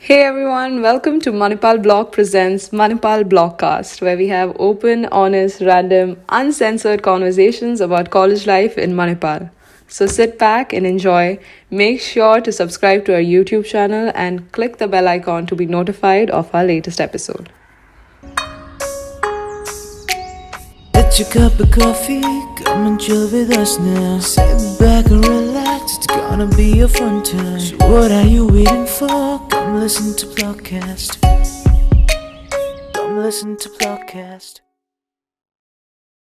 Hey everyone, welcome to Manipal Blog presents Manipal Blogcast, where we have open, honest, random, uncensored conversations about college life in Manipal. So sit back and enjoy. Make sure to subscribe to our YouTube channel and click the bell icon to be notified of our latest episode. Get your cup of coffee, come and chill with us now. Sit back and relax, it's gonna be a fun time. So what are you waiting for? Come listen to Blogcast. Come listen to Blogcast.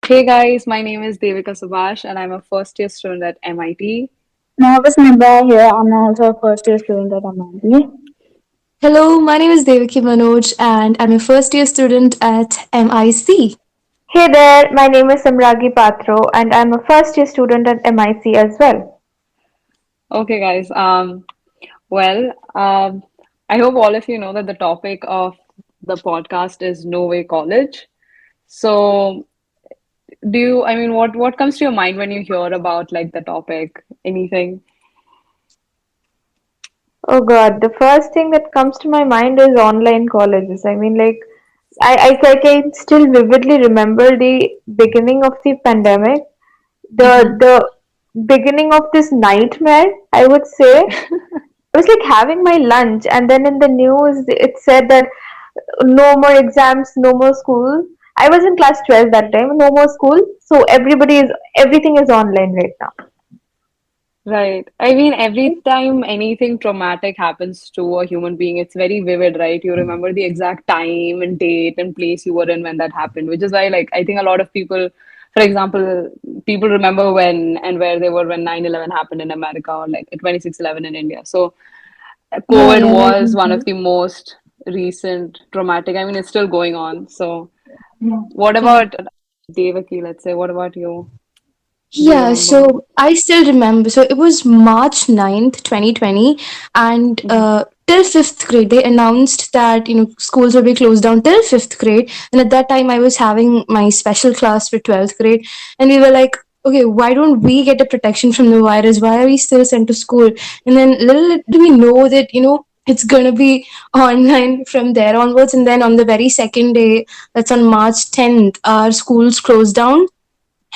Hey guys, my name is Devika Subhash and I'm a first year student at MIT. Nervous Nimba here. I'm also a first year student at MIT. Hello, my name is Devaki Manoj and I'm a first year student at MIC. Hey there, my name is Samragi Patro and I'm a first year student at MIC as well. Okay guys, well, um, I hope all of you know that the topic of the podcast is No Way College. So, what comes to your mind when you hear about like the topic? Anything? Oh God, the first thing that comes to my mind is online colleges. I can still vividly remember the beginning of the pandemic, the Mm-hmm. the beginning of this nightmare, I would say. I was like having my lunch, and then in the news it said that no more exams, no more school. I was in class 12 that time, no more school. So everything is online right now. Right. I mean, every time anything traumatic happens to a human being, it's very vivid, right? You remember the exact time and date and place you were in when that happened, which is why, like, I think a lot of people, for example, people remember when and where they were when 9/11 happened in America or like 26/11 in India. So, Yeah, COVID yeah, very was one of much. the most recent traumatic. I mean, it's still going on. So, Yeah. what Yeah. about Devaki, let's say, what about you? Do you Yeah, remember? so I still remember. So it was March 9th, 2020, and Hmm. till fifth grade, they announced that schools will be closed down till fifth grade. And at that time, I was having my special class for 12th grade, and we were like, okay, why don't we get a protection from the virus? Why are we still sent to school? And then little did we know that it's gonna be online from there onwards. And then on the very second day, that's on March 10th, our schools closed down,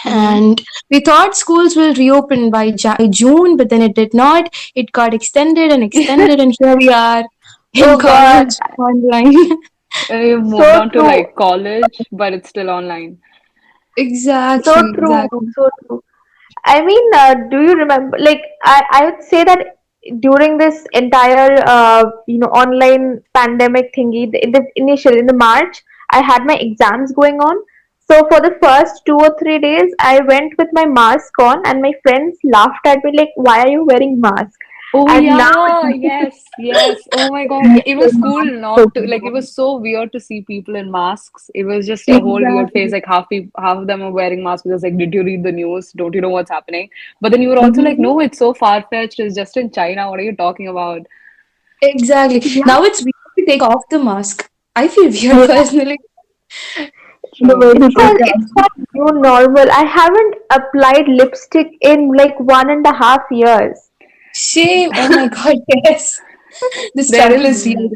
Mm-hmm. and we thought schools will reopen by June, but then it did not. It got extended and extended, and here we are in Oh God, college online. You've moved so on to true. like college, but it's still online. So Exactly, true, exactly. so true. Do you remember? I would say that during this entire, online pandemic thingy, in the March, I had my exams going on. So for the first 2 or 3 days, I went with my mask on, and my friends laughed at me like, "Why are you wearing mask?" Oh And now, yeah, yes, yes. Oh my God. It was cool not to like it was so weird to see people in masks. It was just a whole weird phase. Exactly. Like half of them are wearing masks because like, did you read the news? Don't you know what's happening? But then you were also like, Mhm. no, it's so far-fetched. It's just in China. What are you talking about? Exactly. yeah, Now it's weird to take off the mask. I feel weird Yeah, personally. the way True. he took it's us. not new normal. I haven't applied lipstick in like 1.5 years. Shame. Oh my God, yes. The There struggle is is real.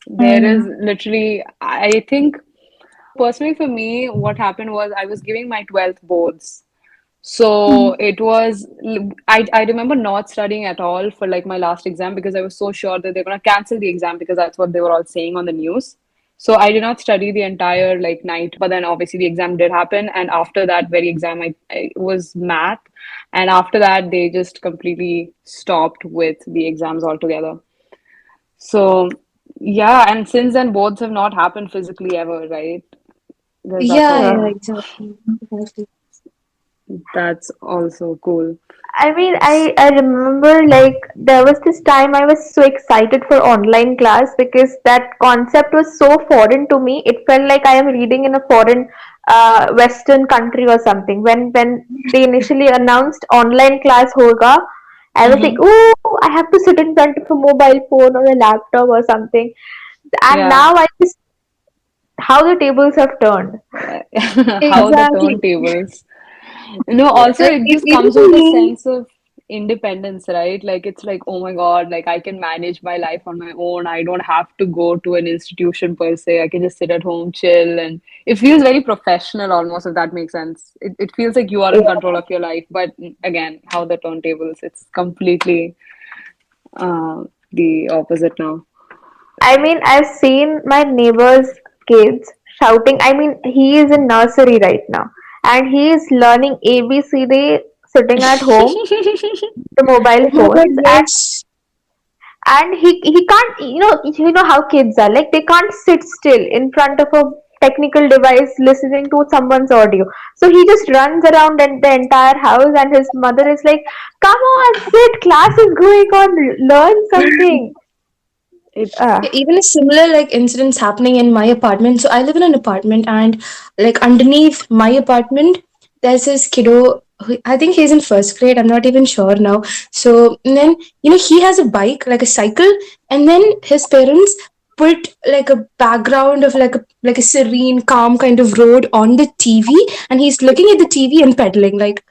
there is literally I think personally for me, what happened was I was giving my 12th boards. So it was, I remember not studying at all for like my last exam because I was so sure that they're gonna cancel the exam because that's what they were all saying on the news. So I did not study the entire like night, but then obviously the exam did happen, and after that very exam, I was math, and after that they just completely stopped with the exams altogether. So yeah, and since then boards have not happened physically ever, right? There's that Yeah, yeah, Yeah. also. exactly. Exactly. That's also cool. I remember like there was this time I was so excited for online class because that concept was so foreign to me. It felt like I am reading in a foreign Western country or something. When they initially announced online class hoga, I was like, Mm-hmm. oh, I have to sit in front of a mobile phone or a laptop or something. And Yeah. now I just how the tables have turned. How the Exactly. turntables. No, Yeah. also Like it just even comes for with a me, sense of independence, right? Like it's like, oh my God, like I can manage my life on my own. I don't have to go to an institution per se. I can just sit at home, chill, and it feels very professional almost, if that makes sense. It feels like you are in control of your life, but again, how the turntables, it's completely uh, the opposite now. I mean, I've seen my neighbor's kids shouting. I mean, he is in nursery right now, and he is learning ABCD sitting at home, the Oh mobile my God, phones, yes. and he can't. You know how kids are like they can't sit still in front of a technical device listening to someone's audio. So he just runs around in the entire house, and his mother is like, "Come on, sit. Class is going on. Learn something." It Uh, Yeah, even a similar like incidents happening in my apartment. So I live in an apartment, and like underneath my apartment, there's this kiddo. I think he's in first grade. I'm not even sure now. So and then he has a bike, like a cycle, and then his parents put like a background of like a serene, calm kind of road on the TV, and he's looking at the TV and pedaling. Like,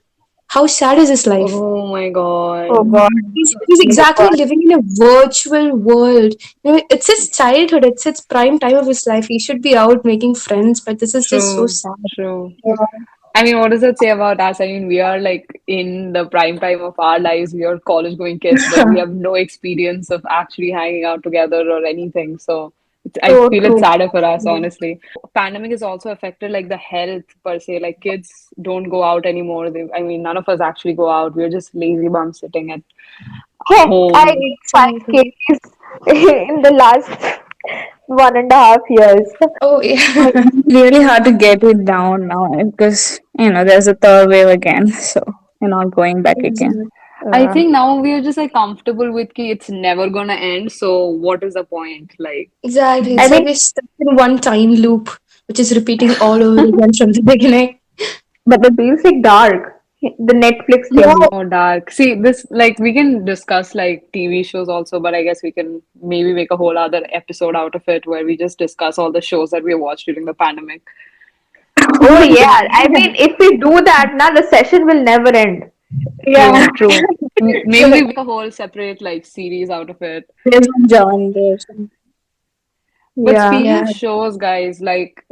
how sad is his life? Oh my God. Oh God. He's exactly living in a virtual world. It's his childhood. It's his prime time of his life. He should be out making friends, but this is just so True, sad. true. I mean, what does it say about us? I mean, we are like in the prime time of our lives. We are college going kids, but we have no experience of actually hanging out together or anything. So I so feel it's true. sadder for us, honestly. Pandemic has also affected like the health per se. Like kids don't go out anymore. I mean, none of us actually go out. We're just lazy bums sitting at Hey, I home. ate 5 Exactly. kgs in the last 1.5 years. Oh yeah. It's really hard to get it down now because there's a third wave again, so you're not going back again. Exactly. I Uh, think now we are just like comfortable with ki it's never gonna end. So what is the point? Like, Exactly. I It's like mean, we're stuck in one time loop, which is repeating all over again from the beginning. but it feels like dark. The Netflix Yeah. thingy. oh, dark. See, this like we can discuss like TV shows also, but I guess we can maybe make a whole other episode out of it where we just discuss all the shows that we watched during the pandemic. Oh yeah. I mean, if we do that, now the session will never end. Yeah, True, true. Maybe we make a whole separate like series out of it. there's one John there. But Yeah. speaking Yeah. of shows, guys, like,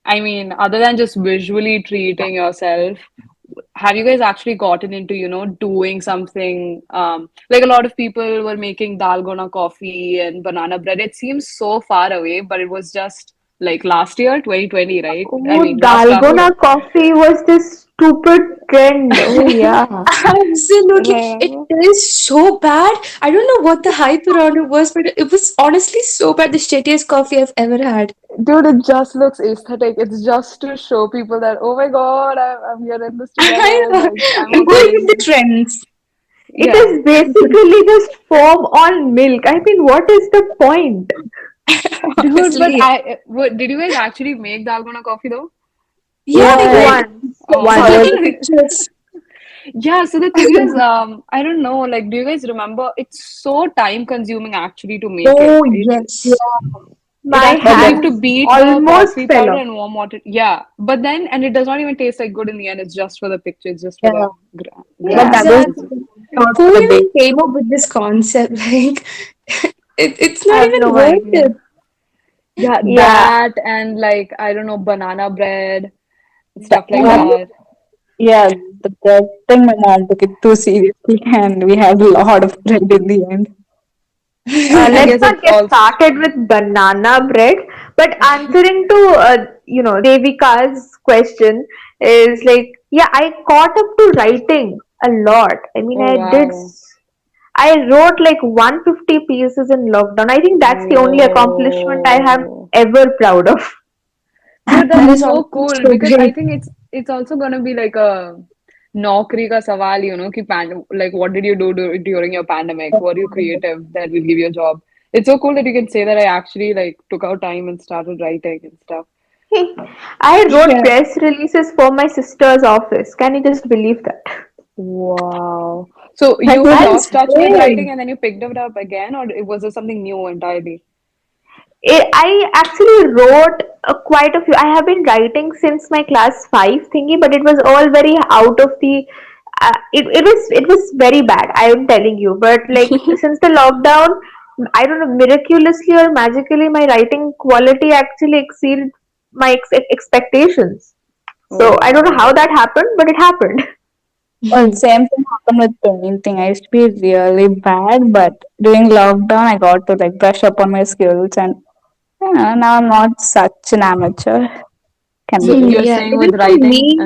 I mean, other than just visually treating yourself, have you guys actually gotten into, doing something? Like a lot of people were making dalgona coffee and banana bread. It seems so far away, but it was just like last year, 2020, right? I Oh, mean, last year. Dalgona coffee was this stupid trend. Oh yeah. Absolutely. It Remember? is so bad. I don't know what the hype around it was, but it was honestly so bad. The shittiest coffee I've ever had. Dude, it just looks aesthetic. It's just to show people that, oh my God, I'm here in this I together. know. Like, I'm I'm going with the okay. trends. It Yeah. is basically just foam on milk. I mean, what is the point? Dude, but Honestly. did you guys actually make dalgona coffee though? Yeah, Yeah, we like did. Once. I Oh one saw my it was in the God. pictures. Yeah, so the thing is, I don't know, like, do you guys remember? It's so time consuming actually to make it. Oh, It yes. it My actually but you then have to hands beat the almost coffee fell powder off. and warm water. Yeah, but then and it does not even taste like good in the end. It's just for the picture. It's just for yeah, the but Yeah. that was graphics. Exactly. not Who for the even base. came up with this concept? Like, it's I not have even no worth idea. it. Yeah, Yeah. that and like I don't know, banana bread, stuff like That, that. yeah, the bread thing, my mom took it too seriously, and we had a lot of bread in the end. I Let's guess not it's get also started with banana bread. But answering to Devika's question is like, yeah, I caught up to writing a lot. I mean, oh wow. I wrote like 150 pieces in lockdown. I think that's the only accomplishment I have Whoa. ever proud of. Dude, That that's is so honestly cool so because I great. think it's also gonna be like a naukri ka sawal, like what did you do during your pandemic? Were you creative that will give you a job? It's so cool that you can say that I actually like took out time and started writing and stuff. I wrote Yeah. press releases for my sister's office. Can you just believe that? Wow. So That you was lost That's touch with writing great. and then you picked it up again, or was it something new entirely? I actually wrote quite a few. I have been writing since my class 5 thingy, but it was all very out of the. it was very bad. I am telling you. But like since the lockdown, I don't know, miraculously or magically, my writing quality actually exceeded my expectations. Oh So I don't know wow. how that happened, but it happened. Well, same thing happened with painting. I used to be really bad, but during lockdown, I got to like brush up on my skills, and now I'm not such an amateur. Can So be. you're Yeah, saying even with for writing? me,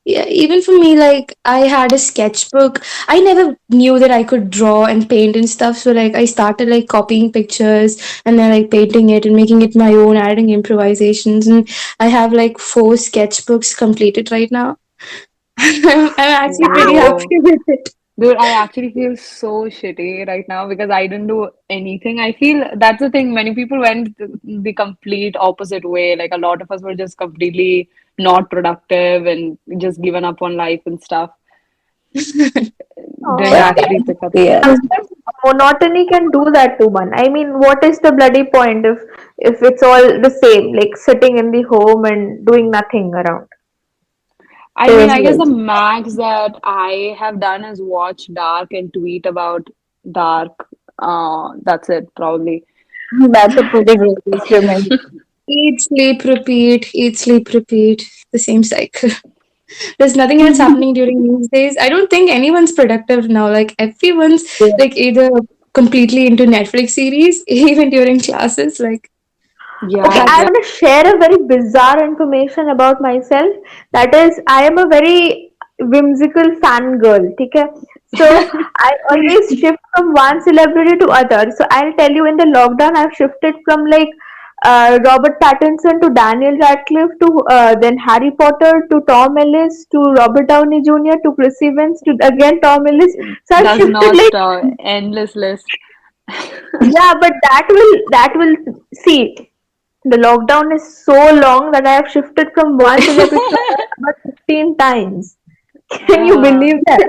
yeah, even for me, like I had a sketchbook. I never knew that I could draw and paint and stuff. So like I started like copying pictures and then like painting it and making it my own, adding improvisations. And I have like 4 sketchbooks completed right now. I'm actually pretty Whoa. happy with it. Dude, I actually feel so shitty right now because I didn't do anything. I feel that's the thing. Many people went the complete opposite way. Like a lot of us were just completely not productive and just given up on life and stuff. Didn't Oh, actually pick up. Yeah. sometimes monotony can do that to one. I mean, what is the bloody point if it's all the same, like sitting in the home and doing nothing around? I mean, I guess the Seriously. max that I have done is watch Dark and tweet about Dark. That's it, probably. That's a pretty great experiment. Eat, sleep, repeat, eat, sleep, repeat. The same cycle. There's nothing else happening during these days. I don't think anyone's productive now. Like everyone's like either completely into Netflix series, even during classes. Like Okay, Yeah, I that's want to share a very bizarre information about myself. That is, I am a very whimsical fangirl. Okay, so I always shift from one celebrity to other. So I'll tell you, in the lockdown, I've shifted from like Robert Pattinson to Daniel Radcliffe to then Harry Potter to Tom Ellis to Robert Downey Jr. to Chris Evans to again Tom Ellis. So I've does shifted not like stop. Endless list. yeah, but that will see. The lockdown is so long that I have shifted from one celebrity to another about 15 times. Can you Ah, believe that?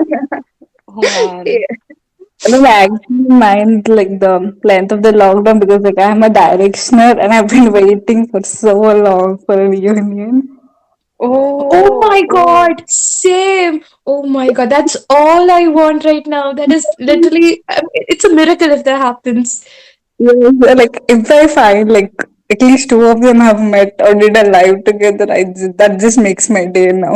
oh man. I don't actually mind like the length of the lockdown because like I'm a directioner and I've been waiting for so long for a reunion. oh Oh, my oh. god, same. Oh my god, that's all I want right now. That is literally, I mean, it's a miracle if that happens. Yes, like if I find like at least two of them have met or did a live together, that just makes my day now.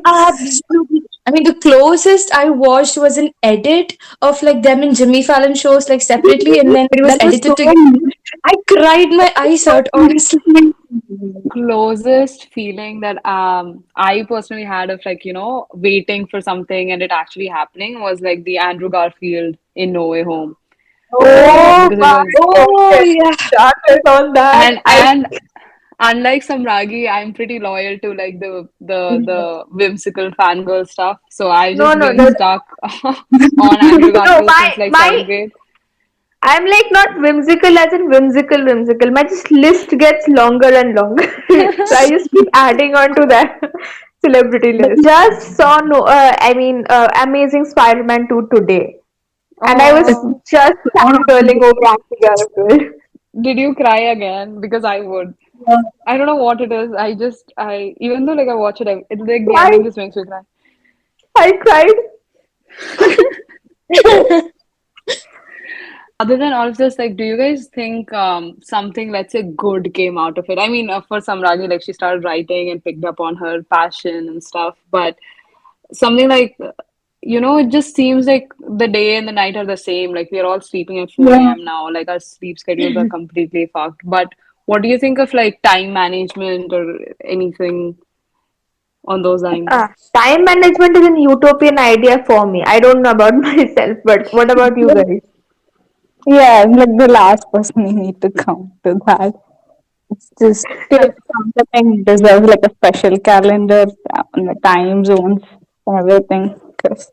Absolutely. I mean, the closest I watched was an edit of like them in Jimmy Fallon shows like separately, and then it was That was edited so together. I cried my eyes out, honestly. Closest feeling that I personally had of like, waiting for something and it actually happening was like the Andrew Garfield in No Way Home. Oh Because it my was Oh goodness. yeah. Started on that. I and unlike Samragi, I'm pretty loyal to like the whimsical fangirl stuff. So I've no just no been no stuck on Andrew no Garfield my since like my seventh grade. I'm like not whimsical as in whimsical. My just list gets longer and longer. So I just keep adding on to that celebrity but list. Just saw no I mean Amazing Spider-Man 2 today. And I was Oh, just fangirling over Andy Garfield. did you cry again? Because I would. I don't know what it is. I even though like I watch it, it's like the Why? ending just makes me cry. I cried. Other than all of this, like, do you guys think something, let's say, good came out of it? I mean, for Samragi, like, she started writing and picked up on her passion and stuff, but something like, it just seems like the day and the night are the same. Like, we're all sleeping at 4 yeah, a.m. now, like, our sleep schedules are completely fucked. But what do you think of like time management or anything on those lines? Time management is an utopian idea for me. I don't know about myself, but what about you guys? yeah, I'm like the last person you need to come to that. It's just something deserves like a special calendar on the time zones and everything because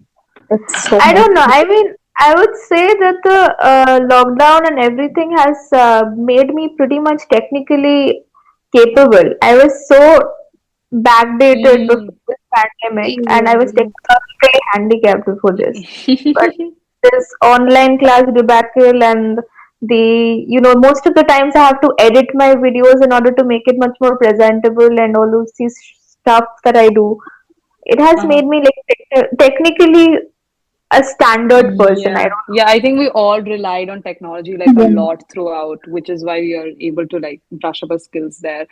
it's so I much. don't know. I mean, I would say that the lockdown and everything has made me pretty much technically capable. I was so backdated Mm. before this pandemic, and I was Yeah. technically handicapped before this. But this online class debacle and most of the times I have to edit my videos in order to make it much more presentable and all of these stuff that I do. it has Uh-huh. made me like technically a standard person. I Yeah. don't Yeah, I think we all relied on technology like a Yeah. lot throughout, which is why we are able to like brush up our skills there.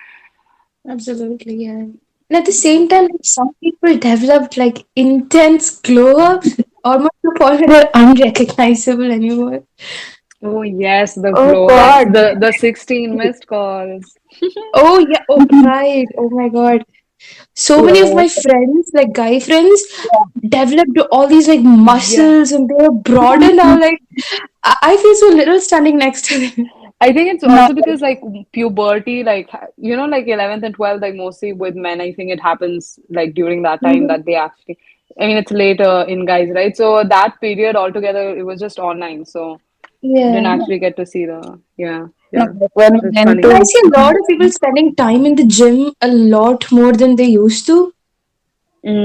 Absolutely, yeah. And at the same time, like, some people developed like intense glow ups, almost to the point where they're unrecognizable anymore. Oh yes, the know. Oh glow ups, God. the 16 missed calls. Oh yeah, oh right. Oh my god. So many of Yeah. my friends, like guy friends, developed all these like Yeah. muscles and they're broader now. Like I feel so little standing next to them. I think it's No, also because like puberty, like like 11th and 12th, like mostly with men, I think it happens like during that time that they actually, I mean, it's later in guys, right? So that period altogether, it was just online, so didn't Yeah. actually get to see yeah, no, yeah, like when we it's went And funny. I to see a lot of people spending time in the gym a lot more than they used to,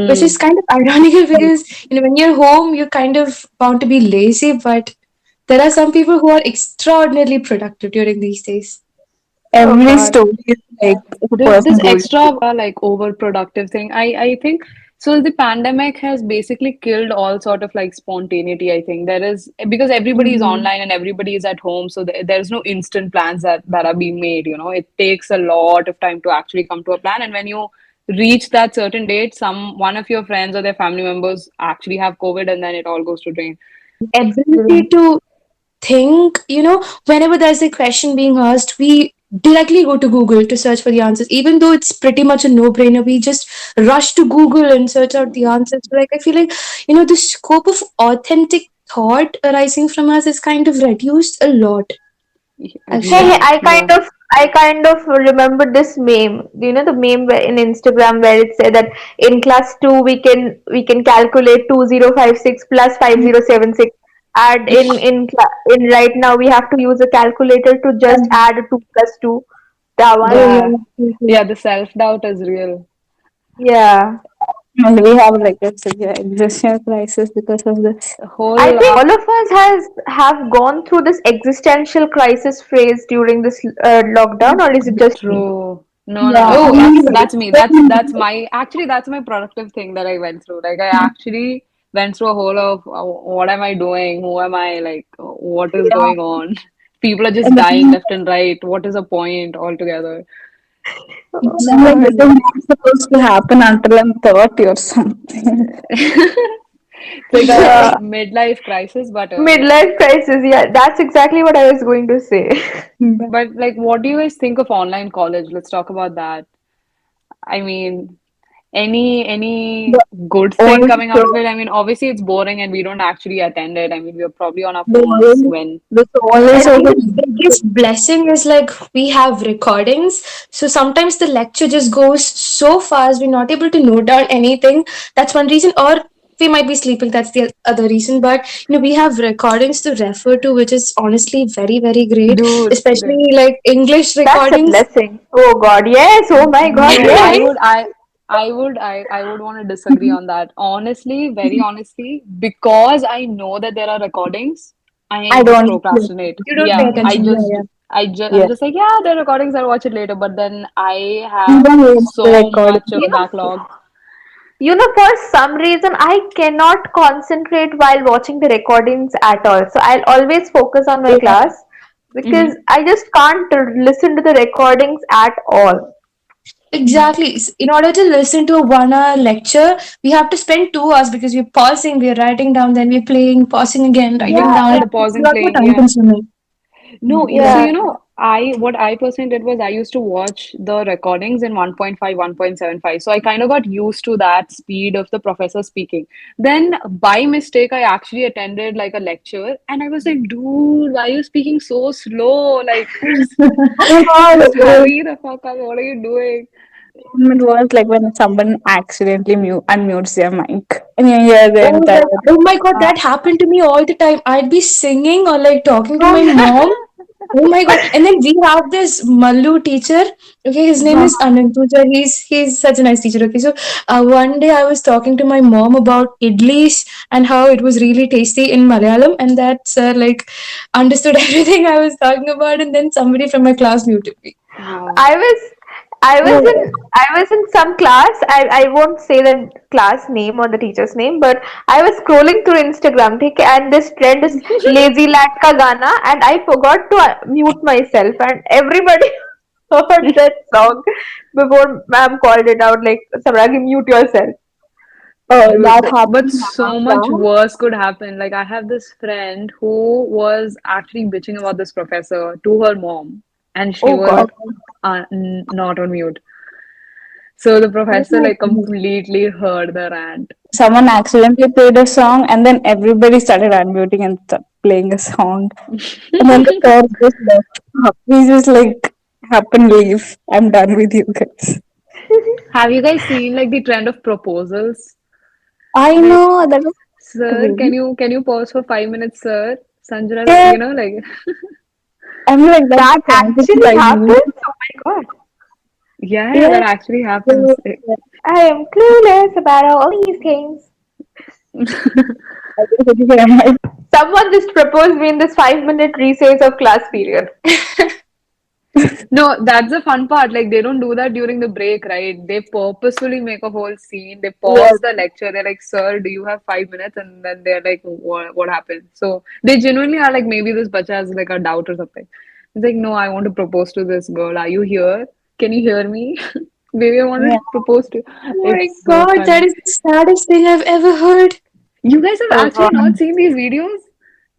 which is Mm. kind of ironical because when you're home, you're kind of bound to be lazy, but there are some people who are extraordinarily productive during these days. Oh every God. story is like a This person going. extra like overproductive thing, I think so. The pandemic has basically killed all sort of like spontaneity. I think there is because everybody is Mhm. online and everybody is at home, so there's no instant plans that are being made. It takes a lot of time to actually come to a plan, and when you reach that certain date, one of your friends or their family members actually have COVID, and then it all goes to drain. Ability to think, whenever there's a question being asked, we directly go to Google to search for the answers, even though it's pretty much a no-brainer. We just rush to Google and search out the answers. So, like, I feel like, the scope of authentic thought arising from us is kind of reduced a lot, I Hey, feel. hey, Yeah, yeah. I kind of remember this meme. Do you know the meme where, in Instagram where it said that in class two we can calculate 2056 plus 5076. Add in right now we have to use a calculator to just add two plus two. That Oh, one. Yeah, yeah. yeah, the self-doubt is real. Yeah. And we have like a severe existential crisis because of this. The I whole think all of us has have gone through this existential crisis phase during this lockdown, or is it just me? true. No, no, Yeah, no. I Oh, mean, That's like, that's me. That's my actually that's my productive thing that I went through. Like I actually went through a whole of what am I doing? Who am I? Like what is yeah, going on? People are just and dying then, left and right. What is the point altogether? then like this is God. not supposed to happen until I'm 30 or something. It's like a Yeah. midlife crisis, but Midlife crisis, yeah, that's exactly what I was going to say. like, what do you guys think of online college? Let's talk about that. I mean, any The good thing only coming out of show, it? I mean, obviously it's boring and we don't actually attend it. I mean, we're probably on our the phones only, when. the only I source think of the biggest blessing is like we have recordings. So sometimes the lecture just goes so fast, we're not able to note down anything. That's one reason. Or we might be sleeping. That's the other reason. But we have recordings to refer to, which is honestly very, very great. Dude, Especially like English That's a recordings. blessing. Oh God, yes. Oh my God, no, I yes. would, I would want to disagree on that. Honestly, very honestly, because I know that there are recordings, I I just don't. procrastinate. You don't pay Yeah, attention. Yeah, yeah. I'm Yeah, just like, yeah, there are recordings, I'll watch it later. But then I have even with the so recording. much of You a know, backlog. for some reason, I cannot concentrate while watching the recordings at all. So I'll always focus on my Yeah, class because Hmm. I just can't listen to the recordings at all. Exactly. In order to listen to a 1 hour lecture, we have to spend 2 hours because we're pausing, we're writing down, then we're playing, pausing again, writing Yeah, Yeah, down. and yeah, the It's a pausing lot more playing, time yeah. consuming. No, so yeah. I what I personally did was I used to watch the recordings in 1.5, 1.75. So I kind of got used to that speed of the professor speaking. Then by mistake, I actually attended like a lecture and I was like, dude, why are you speaking so slow? Like oh my just God, hurry the fuck up. What are you doing? it was like when someone accidentally unmutes their mic and you hear the Oh, entire. oh my god, that happened to me all the time. I'd be singing or like talking to my Oh, mom. Oh my god. And then we have this Mallu teacher. Okay, his name is Anantuja. He's such a nice teacher. Okay, so one day I was talking to my mom about idlis and how it was really tasty in Malayalam, and that sir like understood everything I was talking about, and then somebody from my class muted me. Wow. I was. I was in some class. I won't say the class name or the teacher's name, but I was scrolling through Instagram, ठीक है, and this trend is lazy lad ka gana, and I forgot to mute myself, and everybody heard that song before ma'am called it out like, Sabragi, mute yourself. Oh, Dude, that but happened so last much time. worse could happen. Like, I have this friend who was actually bitching about this professor to her mom, and she Oh was God. Okay. not on mute. So the professor like Oh, completely heard the rant. someone accidentally played a song, and then everybody started unmuting and playing a song. And then the sir just left. He's just like, happen, leave. I'm done with you guys. Have you guys seen like the trend of proposals? I Like, know that was sir, crazy. can you pause for 5 minutes, sir? Sanjana, Yeah, you know, like I'm like, that's That the confidence actually I need. happens. Oh my God. yeah, Yeah. that actually happens. So, yeah, I am clueless about all these things. I guess it is my Someone just proposed me in this 5 minute recess of class period. No, that's the fun part. Like they don't do that during the break, right? They purposefully make a whole scene. They yeah. pause the lecture. They're like, "Sir, do you have 5 minutes?" And then they're like, What happened?" So they genuinely are like, maybe this bacha has like a doubt or something. It's like, "No, I want to propose to this girl. Are you here? Can you hear me?" Baby, I want Yeah. to propose to. Oh my It's so god, that funny. is the saddest thing I've ever heard. You guys have Oh actually not God. seen these videos?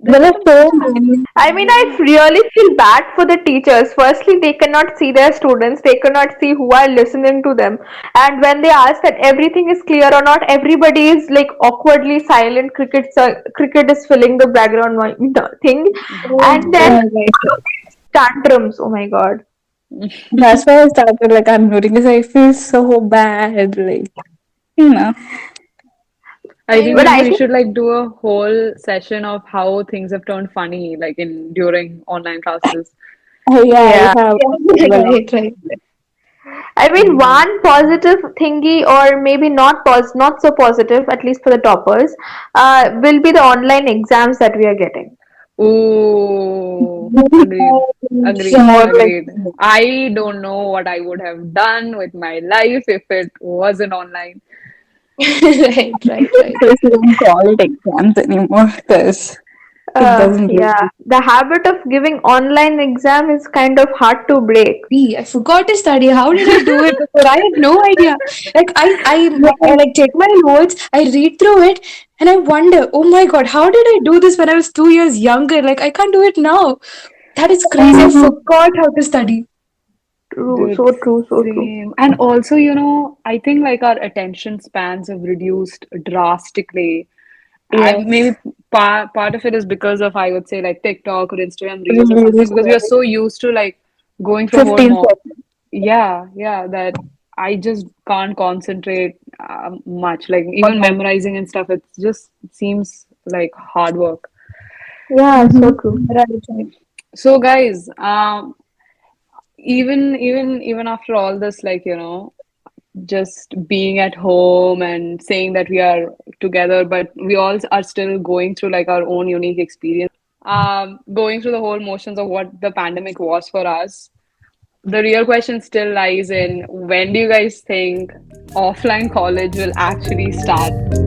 They're There like are a so bacha. many. I mean, I Yeah. really feel bad for the teachers. Firstly, they cannot see their students, they cannot see who are listening to them. And when they ask that everything is clear or not, everybody is like awkwardly silent. Cricket is filling the background thing. Oh, And then oh my God. tantrums. Oh my God. That's why I started like unmuting because I feel so bad. Like, you know. I I think But maybe I we think, should like do a whole session of how things have turned funny, like in during online classes. Oh, yeah, I yeah. have. I have a yeah, lot. right, right. I mean, Hmm. one positive thingy, or maybe not so positive, at least for the toppers, will be the online exams that we are getting. Ooh, agreed, It's agreed, more like, agreed. I don't know what I would have done with my life if it wasn't online. Right, right, right. we don't call it exams anymore because it doesn't Yeah, really. the habit of giving online exam is kind of hard to break. I forgot to study. How did I do it before? I had no idea. Like I like take my notes, I read through it, and I wonder, oh my god, how did I do this when I was 2 years younger? Like I can't do it now. That is crazy. I forgot how to study. True, Dude, so true, so true. same. And also, I think like our attention spans have reduced drastically. Yes. Maybe part of it is because of, I would say, like TikTok or Instagram Reels or something, Reviews, because we are so used to like going through a whole 15 mo seconds. yeah, yeah, that I just can't concentrate much. Like even Almost. memorizing and stuff, it just seems like hard work. Yeah, so true. Right, right. So guys, even after all this, like just being at home and saying that we are together, but we all are still going through like our own unique experience, going through the whole motions of what the pandemic was for us. The real question still lies in, when do you guys think offline college will actually start?